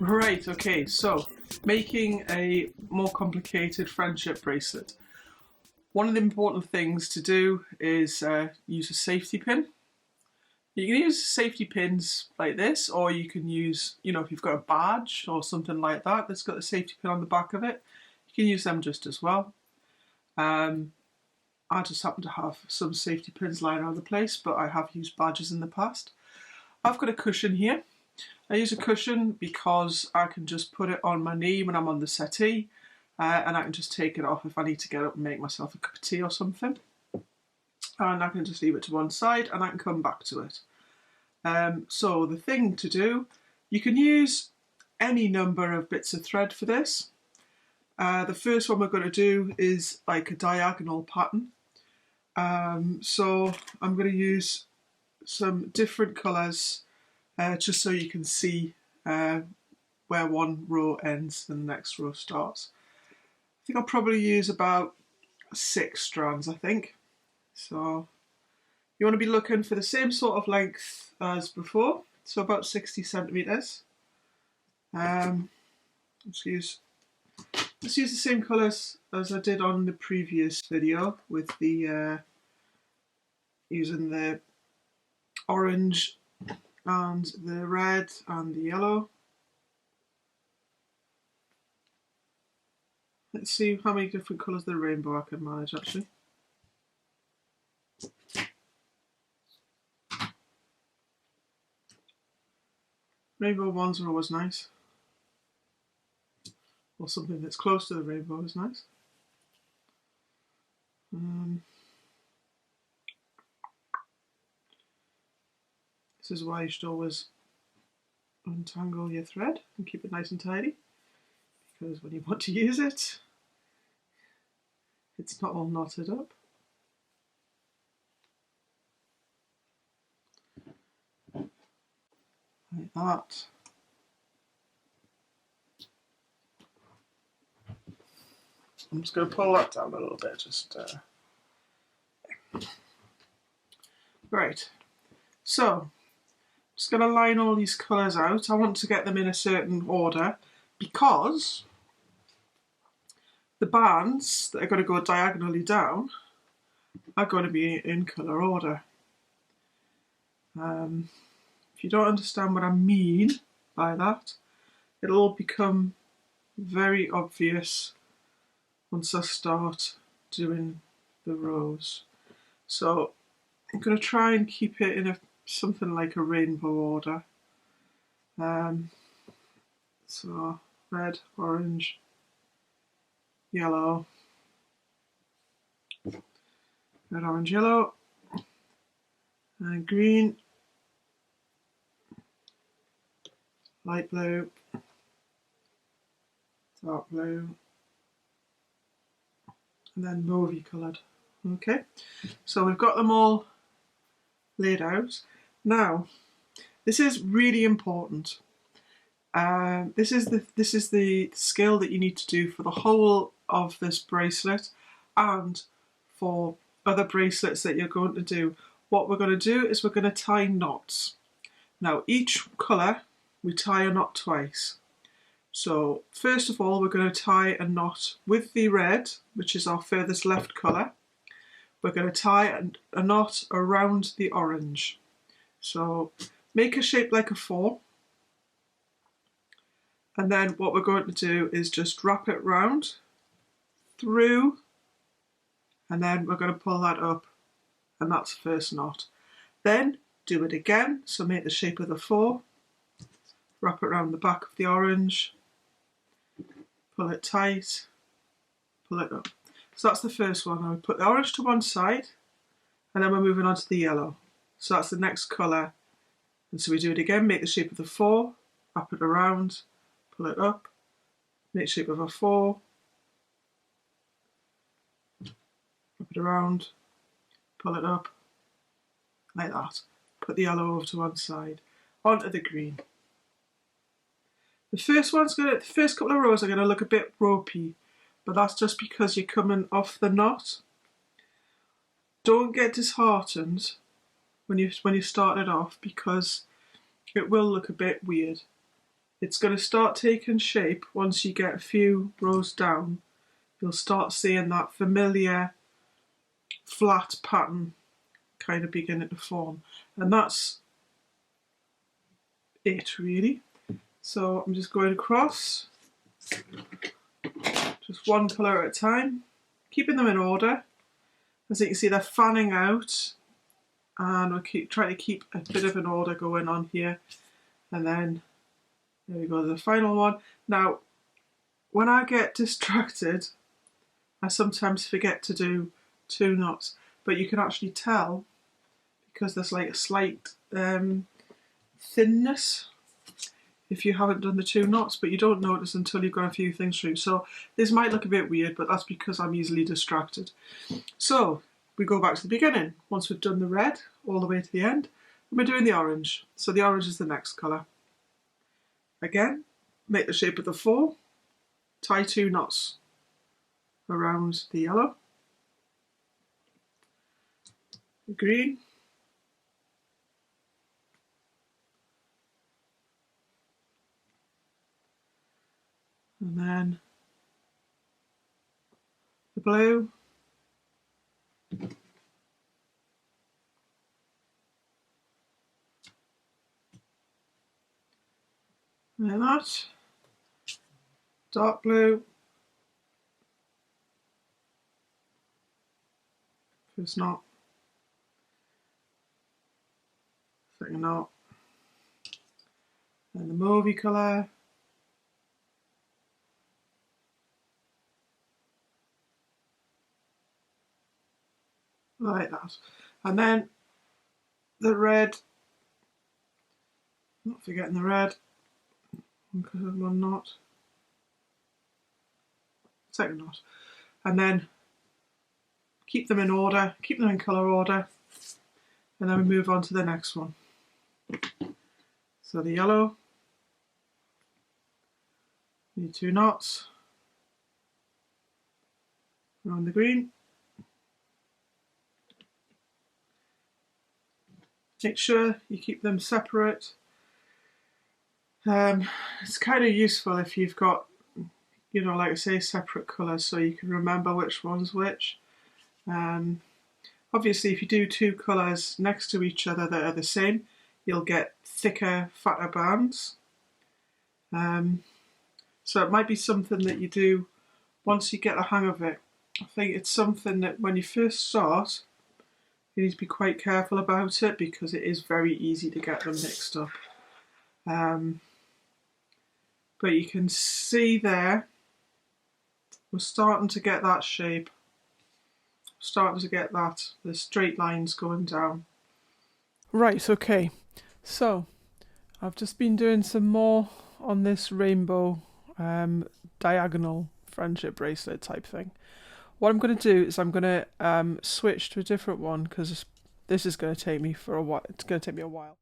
Right, okay, so making a more complicated friendship bracelet. One of the important things to do is use a safety pin. You can use safety pins like this, or you can use, if you've got a badge or something like that that's got a safety pin on the back of it, you can use them just as well. I just happen to have some safety pins lying around the place, but I have used badges in the past. I've got a cushion here. I use a cushion because I can just put it on my knee when I'm on the settee, and I can just take it off if I need to get up and make myself a cup of tea or something. And I can just leave it to one side and I can come back to it. So the thing to do, you can use any number of bits of thread for this. The first one we're going to do is like a diagonal pattern. So I'm going to use some different colours just so you can see where one row ends and the next row starts. I think I'll probably use about 6 strands, I think. So you want to be looking for the same sort of length as before, so about 60 centimetres. Let's use the same colours as I did on the previous video with the using the orange and the red and the yellow. Let's see how many different colours of the rainbow I can manage actually. Rainbow ones are always nice. Or something that's close to the rainbow is nice. This is why you should always untangle your thread and keep it nice and tidy, because when you want to use it, it's not all knotted up. Like that. I'm just going to pull that down a little bit, Right, so just going to line all these colours out. I want to get them in a certain order because the bands that are going to go diagonally down are going to be in colour order. If you don't understand what I mean by that, it'll all become very obvious once I start doing the rows. So I'm going to try and keep it in something like a rainbow order. So red, orange, yellow, red, orange, yellow, and green, light blue, dark blue, and then mauvey coloured. Okay, so we've got them all laid out. Now, this is really important. This is the skill that you need to do for the whole of this bracelet and for other bracelets that you're going to do. What we're going to do is we're going to tie knots. Now, each colour we tie a knot twice. So first of all, we're going to tie a knot with the red, which is our furthest left colour. We're going to tie a knot around the orange. So make a shape like a 4. And then what we're going to do is just wrap it round, through, and then we're going to pull that up, and that's the first knot. Then do it again, so make the shape of the 4, wrap it around the back of the orange, pull it tight, pull it up. So that's the first one. Now we put the orange to one side, and then we're moving on to the yellow. So that's the next colour. And so we do it again, make the shape of the 4, wrap it around, pull it up, make the shape of a 4, wrap it around, pull it up, like that. Put the yellow over to one side, onto the green. The first couple of rows are going to look a bit ropey, but that's just because you're coming off the knot. Don't get disheartened when you start it off, because it will look a bit weird. it's going to start taking shape once you get a few rows down. You'll start seeing that familiar flat pattern kind of beginning to form, and that's it really. So I'm just going across, just one colour at a time, keeping them in order. As you can see, they're fanning out, and we'll keep trying to keep a bit of an order going on here. And then there we go, the final one. Now, when I get distracted, I sometimes forget to do 2 knots, but you can actually tell because there's like a slight thinness if you haven't done the 2 knots, but you don't notice until you've got a few things through. So this might look a bit weird, but that's because I'm easily distracted. So we go back to the beginning. Once we've done the red all the way to the end, and we're doing the orange. So the orange is the next colour. Again, make the shape of the 4, tie 2 knots around the yellow, the green, and then the blue, and that, dark blue, first knot, second knot, and the mauvey colour, like that. And then the red, not forgetting the red, because of one knot, second knot, and then keep them in order, keep them in colour order, and then we move on to the next one. So the yellow, need 2 knots, around the green, make sure you keep them separate. It's kind of useful if you've got, you know, like I say, separate colours so you can remember which one's which. Obviously, if you do 2 colours next to each other that are the same, you'll get thicker, fatter bands. So it might be something that you do once you get the hang of it. I think it's something that when you first start, you need to be quite careful about it because it is very easy to get them mixed up. But you can see there, we're starting to get that shape, starting to get that, the straight lines going down. Right, okay, so I've just been doing some more on this rainbow diagonal friendship bracelet type thing. What I'm going to do is I'm going to switch to a different one because this is going to take me for a while. It's going to take me a while.